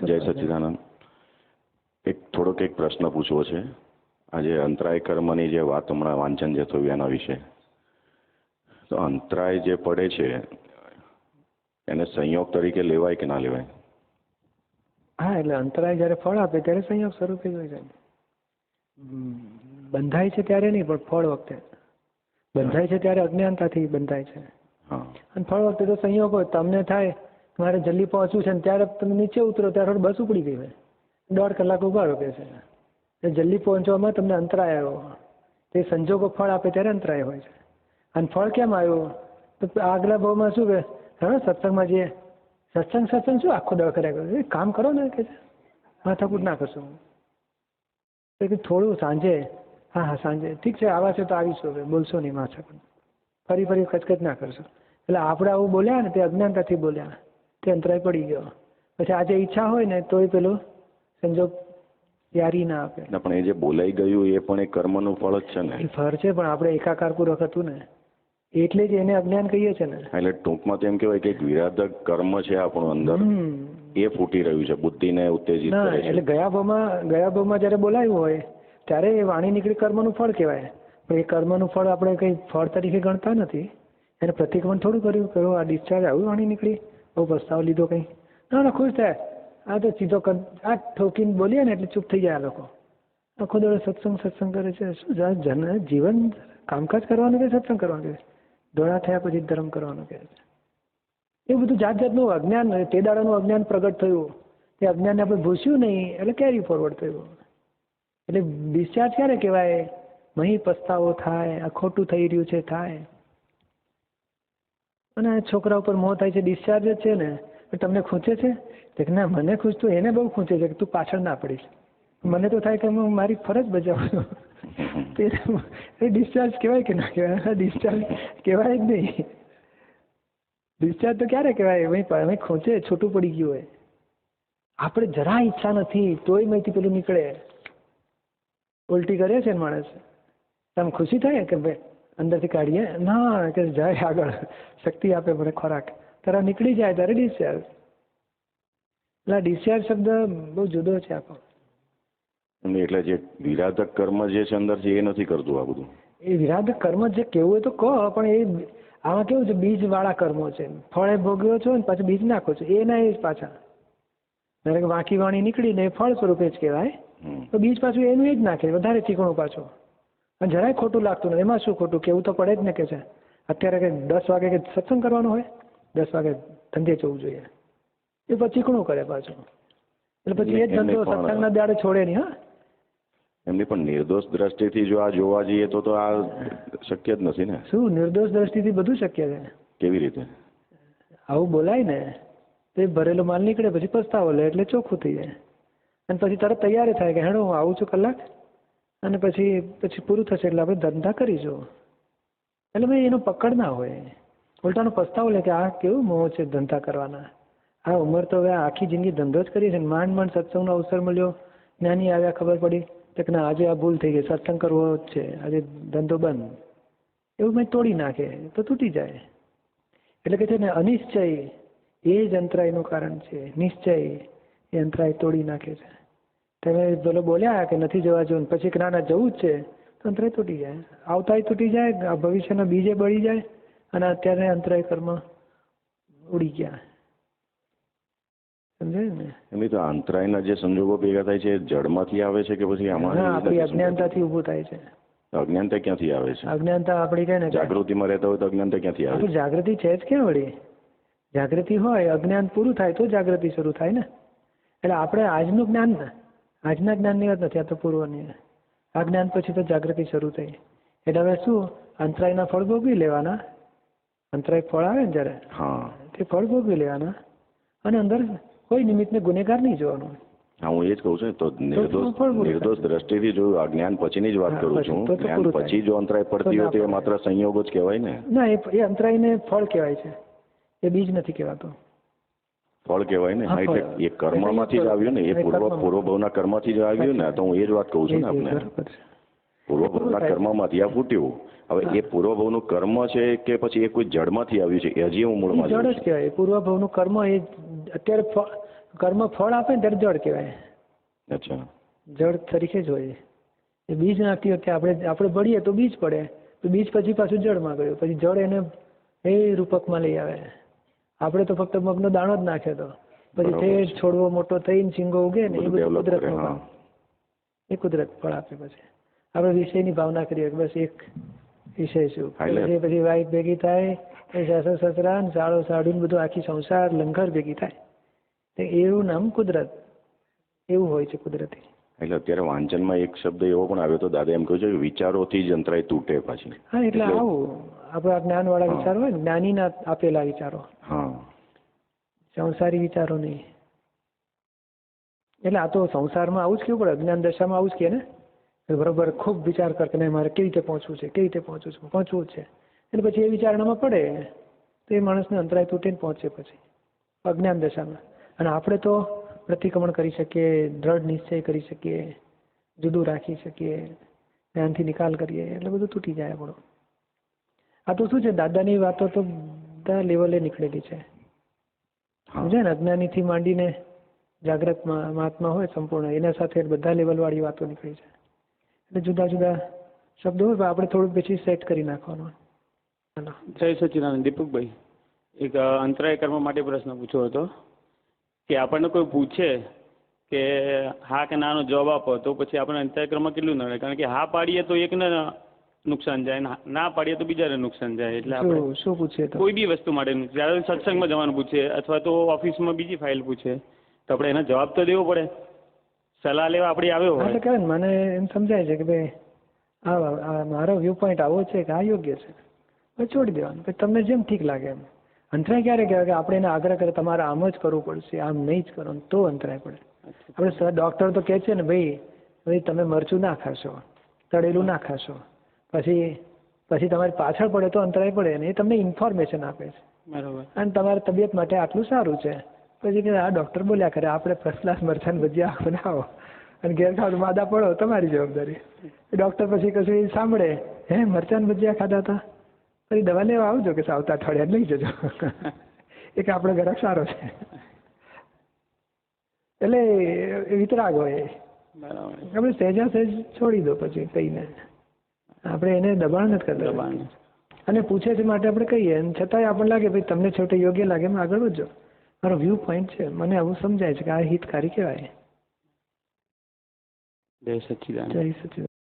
જય સચ્ચિદાનંદ. થોડોક એક પ્રશ્ન પૂછવો છે. આજે અંતરાય કર્મની જે વાત હમણાં વાંચન જે થયું એના વિશે, તો અંતરાય જે પડે છે એને સંયોગ તરીકે લેવાય કે ના લેવાય? હા, એટલે અંતરાય જ્યારે ફળ આપે ત્યારે સંયોગ સ્વરૂપે જ હોય છે. બંધાય છે ત્યારે નહીં, પણ ફળ વખતે બંધાય છે ત્યારે અજ્ઞાનતાથી બંધાય છે. અને ફળ વખતે તો સંયોગ હોય. તમને થાય મારે જલ્દી પહોંચવું છે ને ત્યારે તમે નીચે ઉતરો ત્યારે બસ ઉપડી ગઈ હોય, 1.5 કલાક ઉભા રહો કે છે. જલ્દી પહોંચવામાં તમને અંતરાય આવ્યો, તે સંજોગો ફળ આપે ત્યારે અંતરાય હોય છે. અને ફળ કેમ આવ્યું તો આગલા ભાવમાં શું કે હા સત્સંગમાં જઈએ, સત્સંગ શું આખો દળ કર્યા કરે, કામ કરો ને કે માથાકૂટ ના કરશો. થોડું સાંજે, હા સાંજે ઠીક છે આવા છે તો આવીશું, હવે બોલશો નહીં માથાકૂટ, ફરી ખચખચ ના કરશો. એટલે આપણે આવું બોલ્યા ને તે અજ્ઞાનતાથી બોલ્યા, તે અંતરાય પડી ગયો. પછી આજે ઈચ્છા હોય ને તોય પેલું સંજોગ યારી ના આપે. પણ એ જે બોલાઈ ગયું એ પણ એક કર્મનું ફળ જ છે ને? એ ફળ છે, પણ આપણે એકાકાર પૂર્વક હતું ને એટલે જ એને અજ્ઞાન કહીએ છીએ ને. એટલે ટૂંકમાં તો એમ કહેવાય કે એક વિરાધક કર્મ છે આપણું અંદર, એ ફૂટી રહ્યું છે, બુદ્ધિને ઉત્તેજિત કરે છે. એટલે ગયા ભાવમાં જયારે બોલાયું હોય ત્યારે એ વાણી નીકળી કર્મનું ફળ કહેવાય. પણ એ કર્મનું ફળ આપણે કઈ ફળ તરીકે ગણતા નથી. એને પ્રતિક્રમણ થોડું કર્યું, આ ડિસ્ચાર્જ આવું વાણી નીકળી, બહુ પસ્તાવ લીધો કંઈ ના ખુશ થાય. આ તો સીધો આ ઠોકીને બોલીએ ને એટલે ચૂપ થઈ જાય. આ લોકો આખો દોડે સત્સંગ કરે છે. શું જીવન કામકાજ કરવાનું કે સત્સંગ કરવાનું કે દોડા થયા પછી ધર્મ કરવાનું કહે છે. એ બધું જાતનું અજ્ઞાન, તે દાડાનું અજ્ઞાન પ્રગટ થયું, તે અજ્ઞાનને આપણે ભૂસ્યું નહીં એટલે કેરી ફોરવર્ડ થયું. એટલે ડિસ્ચાર્જ ક્યારે કહેવાય? મહી પસ્તાવો થાય, આ ખોટું થઈ રહ્યું છે થાય. અને છોકરા ઉપર મોહ થાય છે, ડિસ્ચાર્જ જ છે ને. તમને ખૂંચે છે કે ના? મને ખૂંચતું એને બહુ ખૂંચે છે કે તું પાછળ ના પડીશ. મને તો થાય કે હું મારી ફરજ બજાવું. એ ડિસ્ચાર્જ કહેવાય કે ના કહેવાય? ડિસ્ચાર્જ કહેવાય જ નહીં. ડિસ્ચાર્જ તો ક્યારે કહેવાય? ભાઈ ખૂંચે, છૂટું પડી ગયું હોય. આપણે જરા ઈચ્છા નથી તોય મહીથી પેલું નીકળે. ઉલટી કરે છે ને માણસ, તમે ખુશી થાય કે ભાઈ અંદરથી કાઢીએ ના કે જાય આગળ, શક્તિ આપે મને ખોરાક, તારા નીકળી જાય ત્યારે ડિસ્ચાર્જ. એટલે ડિસ્ચાર્જ શબ્દ બહુ જુદો છે આપણો. એટલે જે વિરાધક કર્મ જે છે અંદર છે એ નથી કરતું આ બધું. એ વિરાધક કર્મ જે કેવું હોય તો કહો, પણ એ આમાં કેવું છે, બીજ વાળા કર્મો છે. ફળે ભોગવ્યો છો ને પાછું બીજ નાખો છો, એ ના એ જ પાછા. ધારો કે વાંકી વાણી નીકળીને એ ફળ સ્વરૂપે જ કહેવાય, તો બીજ પાછું એનું એ જ નાખે, વધારે ચીકણું પાછું. અને જરાય ખોટું લાગતું નથી. એમાં શું ખોટું? કેવું તો પડે જ ને કે છે. અત્યારે કે 10 વાગે કે સત્સંગ કરવાનો હોય, 10 વાગે ધંધે જવું જોઈએ, એ પછી ચીકણું કરે પાછું. એટલે પછી એ જ ધંધો સત્સંગના દાડે છોડે નહીં. હા, એમની પણ નિર્દોષ દ્રષ્ટિથી જો આ જોવા જઈએ તો આ શક્ય જ નથી ને. શું નિર્દોષ દ્રષ્ટિથી બધું શક્ય છે? કેવી રીતે? આવું બોલાય ને તો ભરેલો માલ નીકળે, પછી પસ્તાવો લે એટલે ચોખ્ખું થઈ જાય. અને પછી તરત તૈયાર થાય કે હેડો હું આવું છું કલાક, અને પછી પૂરું થશે એટલે આપણે ધંધા કરીશું. એટલે ભાઈ એનો પકડ ના હોય, ઉલટાનો પસ્તાવો લે કે આ કેવું મોહ છે ધંધા કરવાના. આ ઉંમર તો હવે આખી જિંદગી ધંધો જ કરી છે. માંડ સત્સંગનો અવસર મળ્યો, જ્ઞાની આવ્યા, ખબર પડી કે ના આજે આ ભૂલ થઈ ગઈ, સત્સંગ કરવો જ છે, આજે ધંધો બંધ. એવું મેં તોડી નાખે તો તૂટી જાય. એટલે કે છે ને અનિશ્ચય એ જ અંતરાયનું કારણ છે. નિશ્ચય એ અંતરાય તોડી નાખે છે. તમે પેલો બોલ્યા કે નથી જવા જવું, પછી કે ના જવું જ છે, તો અંતરાય તૂટી જાય. આવતાય તૂટી જાય, ભવિષ્યના બીજે બળી જાય, અને અત્યારે અંતરાય કર્મ ઉડી ગયા. સમજાય ને? એમની તો અંતરાયના જે સંજોગો ભેગા થાય છે જડમાંથી આવે છે કે પછી આમાં આપણી અજ્ઞાનતાથી ઊભું થાય છે. અજ્ઞાનતા ક્યાંથી આવે છે? અજ્ઞાનતા આપણી કઈ ને જાગૃતિમાં રહેતા હોય તો અજ્ઞાનતા ક્યાંથી આવે? જાગૃતિ છે જ ક્યાં વળી? જાગૃતિ હોય, અજ્ઞાન પૂરું થાય તો જાગૃતિ શરૂ થાય ને. એટલે આપણે આજનું જ્ઞાન ને આજના જ્ઞાનની વાત નથી, આ તો પૂર્વની. આ જ્ઞાન પછી તો જાગૃતિ શરૂ થઈ. એટલે હવે શું, અંતરાયના ફળ ભોગવી લેવાના. અંતરાય ફળ આવે ને જ્યારે, તે ફળ ભોગવી લેવાના, અને અંદર કોઈ નિમિત્તને ગુનેગાર નહીં જોવાનું. હા, હું એ જ કહું છું. તો નિર્દોષ દ્રષ્ટિથી જો અજ્ઞાન પછીની જ વાત કરું છું. જ્ઞાન પછી જો અંતરાય પડતી હોય તો એ માત્ર સંયોગો જ કહેવાય ને. ના, એ અંતરાયને ફળ કહેવાય છે, એ બીજ નથી કહેવાતો. ફળ કહેવાય ને. એટલે એ કર્મમાંથી જ આવ્યું ને, એ પૂર્વભવના કર્મથી જ આવ્યું ને. તો હું એ જ વાત કહું છું ને આપણે, પૂર્વભવના કર્મમાંથી આ ફૂટ્યું. હવે એ પૂર્વભવનું કર્મ છે કે પછી એ કોઈ જડમાંથી આવ્યું છે, એ હજી હું મૂળમાં જડ જ કહેવાય. પૂર્વભવનું કર્મ એ અત્યારે કર્મ ફળ આપે ને ત્યારે જળ કહેવાય. અચ્છા. જળ તરીકે જ હોય. એ બીજ નાખતી વખતે આપણે બળીએ તો બીજ પડે, તો બીજ પછી પાછું જળમાં ગયું, પછી જળ એને એ રૂપકમાં લઈ આવે. આપણે તો ફક્ત મગનો દાણો જ નાખ્યો હતો, પછી તે છોડવો મોટો થઈને શીંગો ઉગે ને એ બધું કુદરતનું કામ. એ કુદરત ફળ આપે. પછી આપણે વિષયની ભાવના કરીએ બસ એક વિષય શું, પછી વાઈફ ભેગી થાય, સાસુ સસરા ને સાળો સાડું બધું આખી સંસાર લંઘર ભેગી થાય, એવું નામ કુદરત. એવું હોય છે કુદરતી. એટલે અત્યારે વાંચનમાં એક શબ્દ એવો પણ આવ્યો તો દાદા એમ કહ્યું છે કે વિચારોથી જ અંતરાય તૂટે પછી. હા, એટલે આવું આપણા જ્ઞાનવાળા વિચારો હોય ને, જ્ઞાનીના આપેલા વિચારો, સંસારી વિચારો નહીં. એટલે આ તો સંસારમાં આવું જ કેવું પડે, અજ્ઞાન દશામાં આવું જ કે ને, બરોબર ખૂબ વિચાર કરતા મારે કેવી રીતે પહોંચવું છે, કેવી રીતે પહોંચવું છે. એટલે પછી એ વિચારણામાં પડે તો એ માણસને અંતરાય તૂટીને પહોંચે પછી અજ્ઞાન દશામાં. અને આપણે તો પ્રતિક્રમણ કરી શકીએ, દ્રઢ નિશ્ચય કરી શકીએ, જુદું રાખી શકીએ, જ્ઞાનથી નિકાલ કરીએ એટલે બધું તૂટી જાય આપણું. આ તો શું છે, દાદાની વાતો તો બધા લેવલે નીકળેલી છે. સમજે ને, અજ્ઞાનીથી માંડીને જાગ્રત મહાત્મા હોય સંપૂર્ણ, એના સાથે બધા લેવલવાળી વાતો નીકળી છે. એટલે જુદા જુદા શબ્દો હોય, આપણે થોડુંક પછી સેટ કરી નાખવાનું. જય સચિદાનંદ. દીપકભાઈ, એક અંતરાય કર્મ માટે પ્રશ્ન પૂછ્યો હતો કે આપણને કોઈ પૂછે કે હા કે નાનો જવાબ આપો તો પછી આપણે અંતરાય કર્મ કેટલું નડે? કારણ કે હા પાડીએ તો એકને નુકસાન જાય, ના પાડીએ તો બીજાને નુકસાન જાય. એટલે આપણે શું પૂછે કોઈ બી વસ્તુ માટે જ્યારે સત્સંગમાં જવાનું પૂછે અથવા તો ઓફિસમાં બીજી ફાઇલ પૂછે તો આપણે એનો જવાબ તો દેવો પડે, સલાહ લેવા આપણે આવ્યો હોય. એટલે કહેવાય મને એમ સમજાય છે કે ભાઈ આ મારો વ્યૂ પોઈન્ટ આવો છે કે આ યોગ્ય છે, પછી છોડી દેવાનું. પછી તમને જેમ ઠીક લાગે એમ. અંતરાય ક્યારે કહેવાય કે આપણે એને આગ્રહ કરે તમારે આમ જ કરવું પડશે, આમ નહીં જ કરો તો અંતરાય પડે. આપણે ડૉક્ટર તો કહે છે ને ભાઈ તમે મરચું ના ખાશો, તળેલું ના ખાશો, પછી તમારી પાછળ પડે તો અંતરાય પડે ને. એ તમને ઇન્ફોર્મેશન આપે છે. બરાબર. અને તમારી તબિયત માટે આટલું સારું છે. પછી કે આ ડૉક્ટર બોલ્યા કરે આપણે ફર્સ્ટ ક્લાસ મરચાં ભજીયા બનાવો અને ઘેર ખાવ માદા પડો તમારી જવાબદારી. ડૉક્ટર પછી કશું સાંભળે, હે મરચાં ભજીયા ખાધા હતા, પછી દવા લેવા આવજો કે આવતા અઠવાડિયા લઈ જજો. એક આપણો ગ્રાહક સારો છે. એટલે વિતરાગ હોય. આપણે સહેજા સહેજ છોડી દો પછી કહીને. આપણે એને દબાણ નથી કરતા. અને પૂછે છે માટે આપણે કહીએ, અને છતાંય આપણને લાગે ભાઈ તમને છોટે યોગ્ય લાગે એમ આગળ વધજો. મારો વ્યૂ પોઈન્ટ છે, મને આવું સમજાય છે કે આ હિતકારી કહેવાય. જય સચિદાનંદ. જય સચિદાનંદ.